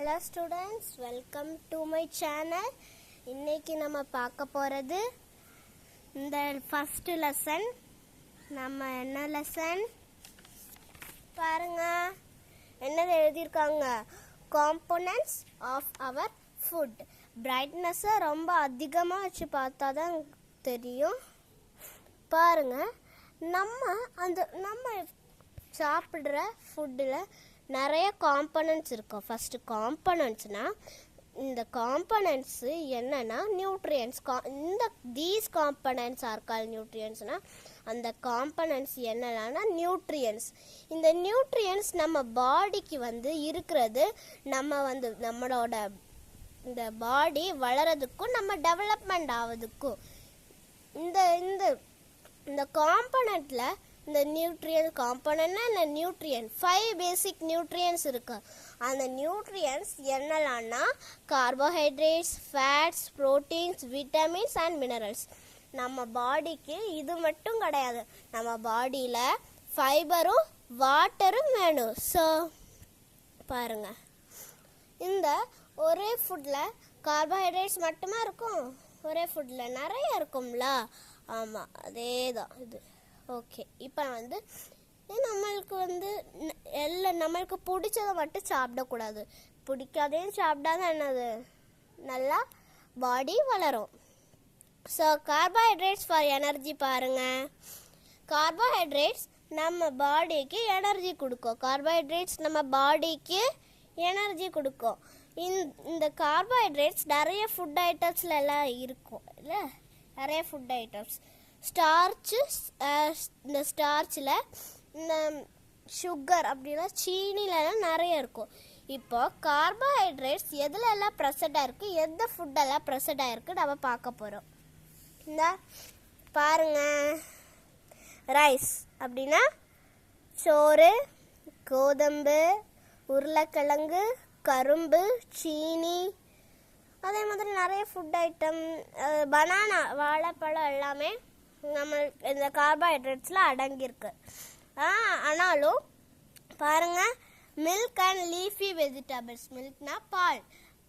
Hello students, welcome to my channel. இன்னைக்கு நம்ம பார்க்க போறது இந்த ஃபர்ஸ்ட் லெசன். நம்ம என்ன லெசன் பாருங்க, என்ன எழுதிருக்காங்க? Components of our food. Brightness ரொம்ப அதிகமா வச்சு பார்த்தா தான் தெரியும். பாருங்க, நம்ம சாப்பிடுற ஃபுட்டில் நிறைய காம்பனன்ட்ஸ் இருக்கும். ஃபஸ்ட்டு காம்பனன்ட்ஸ்னால் இந்த காம்பனன்ட்ஸு என்னென்னா nutrients. These components are called நியூட்ரியன்ஸ்னால் அந்த காம்பனன்ட்ஸ் என்னென்னா நியூட்ரியன்ஸ். இந்த நியூட்ரியன்ஸ் நம்ம பாடிக்கு இருக்கிறது நம்மளோட இந்த பாடி வளரதுக்கும் நம்ம டெவலப்மெண்ட் ஆகிறதுக்கும் இந்த காம்பனண்ட்டில் இந்த நியூட்ரியன் காம்பனண்ட்னா இந்த நியூட்ரியன் 5 பேசிக் நியூட்ரியன்ஸ் இருக்கு. அந்த நியூட்ரியன்ஸ் என்னெல்லாம்னா carbohydrates, fats, proteins, vitamins and minerals. நம்ம பாடிக்கு இது மட்டும் கிடையாது, நம்ம பாடியில் ஃபைபரும் வாட்டரும் வேணும். ஸோ பாருங்க, இந்த ஒரே ஃபுட்டில் கார்போஹைட்ரேட்ஸ் மட்டுமா இருக்கும்? ஒரே ஃபுட்டில் நிறைய இருக்கும்ல. ஆமாம், அதே தான் இது. ஓகே, இப்போ நம்மளுக்கு பிடிச்சதை மட்டும் சாப்பிடக்கூடாது. பிடிக்காதையும் சாப்பிட்டாதான் என்னது நல்லா பாடி வளரும். So carbohydrates for energy. பாருங்கள், கார்போஹைட்ரேட்ஸ் நம்ம பாடிக்கு எனர்ஜி கொடுக்கும். கார்போஹைட்ரேட்ஸ் நம்ம பாடிக்கு எனர்ஜி கொடுக்கும். இந்த கார்போஹைட்ரேட்ஸ் நிறைய ஃபுட் ஐட்டம்ஸில் எல்லாம் இருக்கும் இல்லை, நிறைய ஃபுட் ஐட்டம்ஸ். ஸ்டார்ச்சு, இந்த ஸ்டார்ச்சில் இந்த சுகர் அப்படின்னா சீனிலலாம் நிறைய இருக்கும். இப்போ கார்போஹைட்ரேட்ஸ் எதுலெல்லாம் ப்ரெசண்டாக இருக்குது, எந்த ஃபுட்டெல்லாம் ப்ரெசண்டாக இருக்குது நம்ம பார்க்க போகிறோம். இந்த பாருங்க, ரைஸ் அப்படின்னா சோறு, கோதும்பு, உருளைக்கிழங்கு, கரும்பு, சீனி, அதே மாதிரி நிறைய ஃபுட் ஐட்டம், பனானா, வாழைப்பழம் எல்லாமே நம்ம இந்த கார்போஹைட்ரேட்ஸில் அடங்கியிருக்கு. ஆனாலும் பாருங்கள், மில்க் அண்ட் லீஃபி வெஜிடபிள்ஸ். மில்க்னா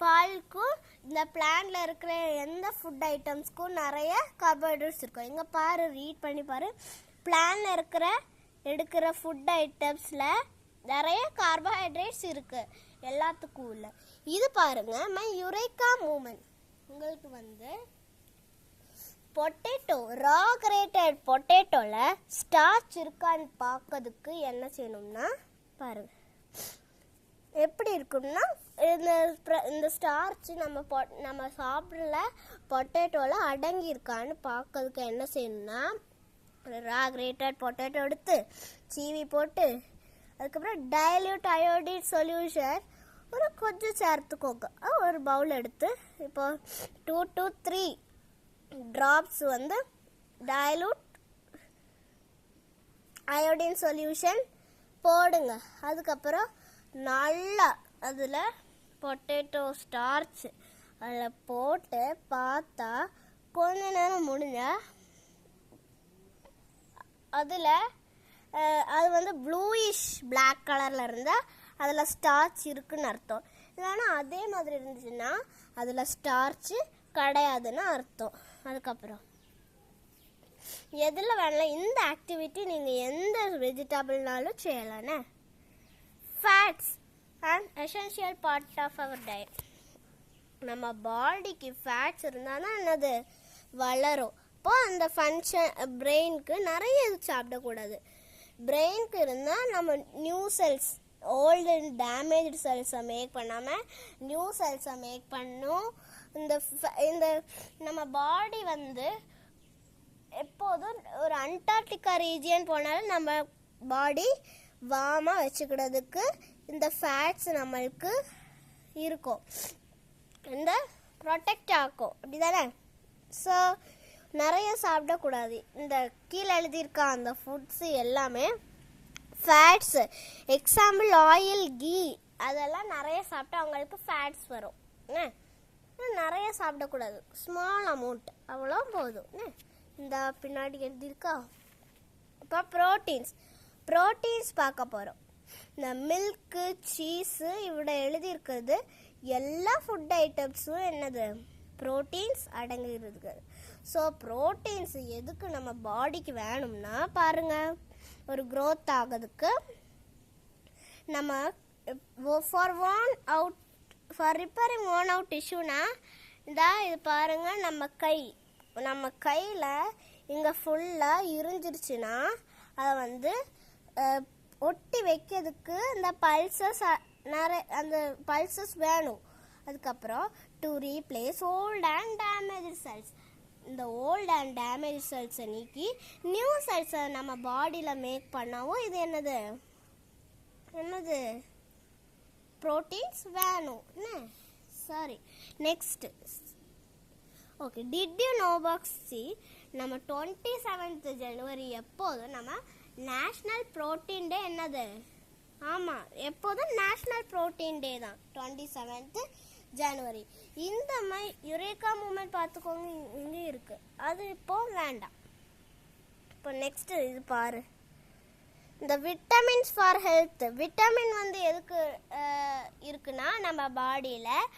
பாலுக்கும் இந்த பிளான்ட்ல இருக்கிற எந்த ஃபுட் ஐட்டம்ஸ்க்கும் நிறைய கார்போஹைட்ரேட்ஸ் இருக்கும். இங்கே பாரு, ரீட் பண்ணி பாரு, பிளான்ல எடுக்கிற ஃபுட் ஐட்டம்ஸில் நிறைய கார்போஹைட்ரேட்ஸ் இருக்குது எல்லாத்துக்கும் உள்ள. இது பாருங்க, மை யுரேக்கா மூமெண்ட். உங்களுக்கு பொட்டேட்டோ, ரா கிரேட்டட் பொட்டேட்டோவில் ஸ்டார்ச் இருக்கான்னு பார்க்கறதுக்கு என்ன செய்யணும்னா பாருங்க, எப்படி இருக்கும்னா இந்த ஸ்டார்ச் நம்ம சாப்பிட்ற பொட்டேட்டோவில் அடங்கியிருக்கான்னு பார்க்கறதுக்கு என்ன செய்யணும்னா ரா கிரேட்டட் பொட்டேட்டோ எடுத்து சீவி போட்டு அதுக்கப்புறம் டைல்யூட் அயோடின் சொல்யூஷன் கொஞ்சம் சேர்த்துக்கோங்க. ஒரு பவுல் எடுத்து இப்போ 2 to 3 drops dilute iodine solution போடுங்க. அதுக்கப்புறம் நல்லா அதில் பொட்டேட்டோ ஸ்டார்ச் அதில் போட்டு பார்த்தா கொஞ்ச நேரம் முடிஞ்ச அதில் அது ப்ளூயிஷ் பிளாக் கலரில் இருந்தால் அதில் ஸ்டார்ச் இருக்குன்னு அர்த்தம். இல்லைன்னா அதே மாதிரி இருந்துச்சுன்னா அதில் ஸ்டார்ச்சு கிடையாதுன்னு அர்த்தம். அதுக்கப்புறம் எதில் வேணாலும் இந்த ஆக்டிவிட்டி நீங்கள் எந்த வெஜிடபிள்னாலும் செய்யலானே. Fats and essential part of our diet. நம்ம பாடிக்கு ஃபேட்ஸ் இருந்தால் தான் என்னது வளரும். இப்போ அந்த ஃபங்க்ஷன் பிரெயினுக்கு நிறைய இது சாப்பிடக்கூடாது. பிரெயினுக்கு இருந்தால் நம்ம new cells, old and damaged செல்ஸை மேக் பண்ணாமல் நியூ செல்ஸை மேக் பண்ணும். இந்த நம்ம பாடி எப்போதும் ஒரு அண்டார்டிகா ரீஜியன் போனாலும் நம்ம பாடி வார்மாக வச்சுக்கிறதுக்கு இந்த ஃபேட்ஸ் நம்மளுக்கு இருக்கும், இந்த ப்ரொடெக்ட் ஆக்கும், அப்படி தானே? ஸோ நிறைய சாப்பிடக்கூடாது. இந்த கீழே எழுதியிருக்க அந்த ஃபுட்ஸு எல்லாமே ஃபேட்ஸு. எக்ஸாம்பிள் ஆயில், கீ, அதெல்லாம் நிறைய சாப்பிட்டா அவங்களுக்கு ஃபேட்ஸ் வரும். நிறைய சாப்பிடக்கூடாது, ஸ்மால் அமௌண்ட், அவ்வளோ போதும். இந்த பின்னாடி எழுதியிருக்கா. இப்போ ப்ரோட்டீன்ஸ் பார்க்க போகிறோம். இந்த மில்க்கு சீஸு இவ்வளோ எழுதியிருக்கிறது எல்லா ஃபுட் ஐட்டம்ஸும் என்னது ப்ரோட்டீன்ஸ் அடங்கிருக்கு. ஸோ ப்ரோட்டீன்ஸ் எதுக்கு நம்ம பாடிக்கு வேணும்னா பாருங்கள், ஒரு க்ரோத் ஆகிறதுக்கு நம்ம ஃபார் ரிப்பேரிங் ஓன் அவுட் டிஷ்யூனா இது பாருங்கள், நம்ம கையில் இங்கே ஃபுல்லாக இருந்துருச்சுன்னா அதை ஒட்டி வைக்கிறதுக்கு இந்த அந்த பல்சஸ் வேணும். அதுக்கப்புறம் to replace old and damage cells, இந்த ஓல்ட் அண்ட் டேமேஜ் செல்ஸை நீக்கி நியூ செல்ஸை நம்ம பாடியில் மேக் பண்ணாவும் இது என்னது ப்ரோட்டீன்ஸ் வேணும். Sorry, next okay, did you know box C, நம்ம 27th ஜனவரி எப்போதும் நம்ம நேஷ்னல் ப்ரோட்டீன் டே என்னது, ஆமாம் எப்போதும் நேஷ்னல் ப்ரோட்டீன் டே தான் 27th ஜனவரி. இந்த மாதிரி யுரேகா மூமெண்ட் பார்த்துக்கோங்க, இங்கே இருக்குது, அது இப்போ வேண்டாம். இப்போ நெக்ஸ்ட் இது பாரு, இந்த விட்டமின்ஸ் ஃபார் ஹெல்த். விட்டமின் எதுக்கு இருக்குன்னா நம்ம பாடியில்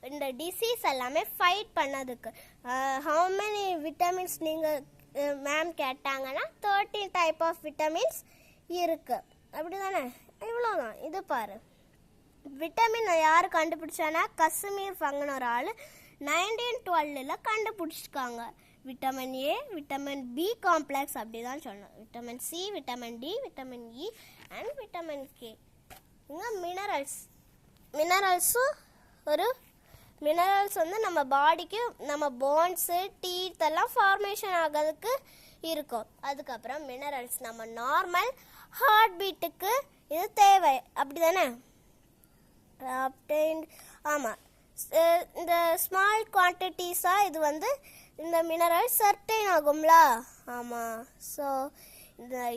இந்த டிசீஸ் எல்லாமே ஃபைட் பண்ணதுக்கு. ஹவு மெனி விட்டமின்ஸ் நீங்கள் மேம் கேட்டாங்கன்னா 13 டைப் ஆஃப் விட்டமின்ஸ் இருக்குது, அப்படி தானே? இவ்வளோதான். இது பாரு, விட்டமின் யார் கண்டுபிடிச்சானா கஸ்மீர் ஃபங்கன் ஒரு ஆள் 1912 கண்டுபிடிச்சிருக்காங்க. Vitamin A, vitamin B complex அப்படி தான் சொன்னோம். Vitamin C, vitamin D, vitamin E and vitamin K. இங்கே மினரல்ஸ் நம்ம பாடிக்கு நம்ம போன்ஸு டீத் எல்லாம் ஃபார்மேஷன் ஆகிறதுக்கு இருக்கும். அதுக்கப்புறம் மினரல்ஸ் நம்ம நார்மல் ஹார்ட் பீட்டுக்கு இது தேவை, அப்படி தானே? ஆமாம், இந்த ஸ்மால் குவான்டிட்டிஸாக இது இந்த மினரல் சர்டைன் ஆகும்ல. ஆமாம், ஸோ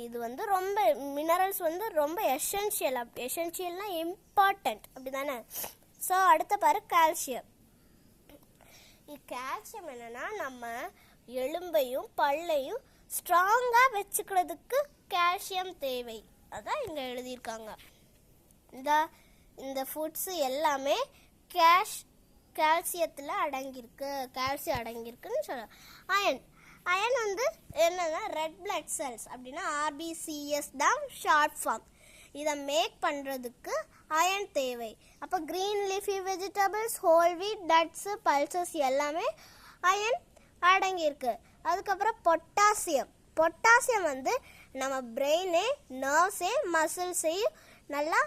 இது ரொம்ப மினரல்ஸ் ரொம்ப எசென்ஷியல்னா இம்பார்ட்டண்ட், அப்படி தானே? ஸோ அடுத்த பாரு கால்சியம். கால்சியம் என்னன்னா நம்ம எலும்பையும் பல்லையும் ஸ்ட்ராங்காக வச்சுக்கிறதுக்கு கால்சியம் தேவை, அதான் இங்கே எழுதியிருக்காங்க. இந்த ஃபுட்ஸ் எல்லாமே கால்சியம் அடங்கியிருக்குன்னு சொல்லலாம். அயன் என்னன்னா ரெட் பிளட் செல்ஸ், அப்படின்னா RBCS தான் ஷார்ட் ஃபார்ம். இதை மேக் பண்ணுறதுக்கு அயன் தேவை. அப்போ green leafy vegetables, whole wheat, nuts, pulses எல்லாமே அயன் அடங்கியிருக்கு. அதுக்கப்புறம் பொட்டாசியம் நம்ம பிரெயினே, நர்வ்ஸே, மசில்ஸையும் நல்லா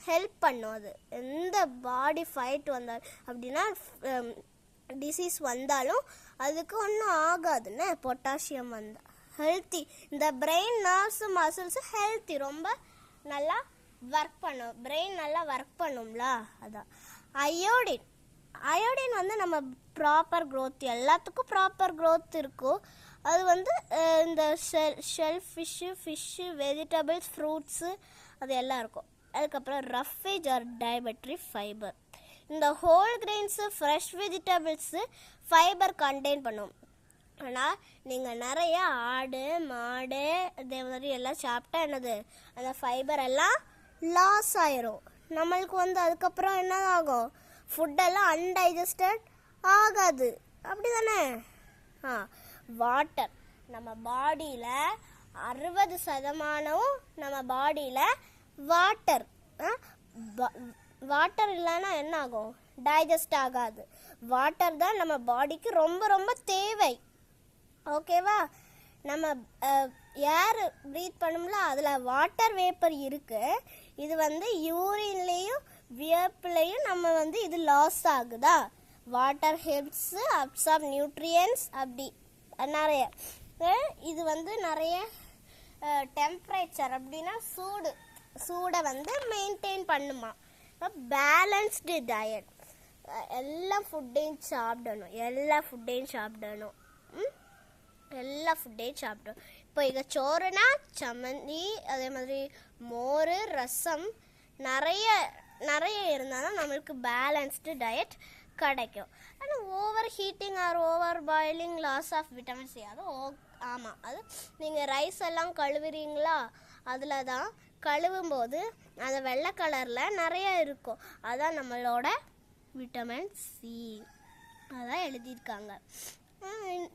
ஹெல்ப் பண்ணும். அது எந்த பாடி ஃபைட் வந்தாலும் அப்படின்னா டிசீஸ் வந்தாலும் அதுக்கு ஒன்றும் ஆகாதுன்னு. பொட்டாசியம் ஹெல்த்தி, இந்த பிரெயின், நர்வ்ஸு, மசில்ஸு ஹெல்த்தி, ரொம்ப நல்லா ஒர்க் பண்ணும். பிரெயின் நல்லா ஒர்க் பண்ணும்ல, அதான். அயோடின் நம்ம ப்ராப்பர் க்ரோத், எல்லாத்துக்கும் ப்ராப்பர் க்ரோத் இருக்கும். அது இந்த ஃபிஷ்ஷு, வெஜிடபிள்ஸ், ஃப்ரூட்ஸு அது எல்லாம் இருக்கும். அதுக்கப்புறம் ரஃபேஜ் ஆர் டயபெட்ரி ஃபைபர். இந்த whole grains, fresh vegetables fibre contain பண்ணும். ஆனால் நீங்கள் நிறைய ஆடு, மாடு இதே மாதிரி எல்லாம் சாப்பிட்டா என்னது, அந்த ஃபைபர் எல்லாம் லாஸ் ஆயிரும். நம்மளுக்கு அதுக்கப்புறம் என்ன ஆகும், ஃபுட்டெல்லாம் அன்டைஜஸ்டட் ஆகாது, அப்படி தானே? வாட்டர், நம்ம பாடியில் 60% நம்ம பாடியில் வாட்டர் இல்லைன்னா என்ன ஆகும், டைஜஸ்ட் ஆகாது. வாட்டர் தான் நம்ம பாடிக்கு ரொம்ப ரொம்ப தேவை, ஓகேவா? நம்ம ஏர் ப்ரீத் பண்ணும்ல, அதில் வாட்டர் வேப்பர் இருக்குது. இது யூரின்லேயும் வியர்ப்புலையும் நம்ம இது லாஸ் ஆகுதா. வாட்டர் ஹெல்ப்ஸ் அப்சார்ப் நியூட்ரியன்ஸ், அப்படி நிறைய. இது நிறைய டெம்பரேச்சர், அப்படின்னா சூடை மெயின்டைன் பண்ணுமா. பேலன்ஸ்டு டயட், எல்லா ஃபுட்டையும் சாப்பிடணும். இப்போ இங்கே சோறுனா சம்மந்தி, அதே மாதிரி மோர், ரசம் நிறைய இருந்தால் தான் நம்மளுக்கு பேலன்ஸ்டு டயட் கிடைக்கும். ஆனால் over heating or over boiling loss of vitamin C, அது ஆமாம், அது நீங்கள் ரைஸ் எல்லாம் கழுவுறீங்களா, அதில் தான் கழுவும் போது அந்த வெள்ளை கலரில் நிறைய இருக்கும். அதான் நம்மளோட விட்டமின் சி. அதான் எழுதியிருக்காங்க.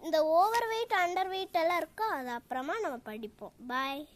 இந்த ஓவர் வெயிட் அண்டர் வெயிட் எல்லாம் இருக்கோ அது அப்புறமா நம்ம படிப்போம். பாய்.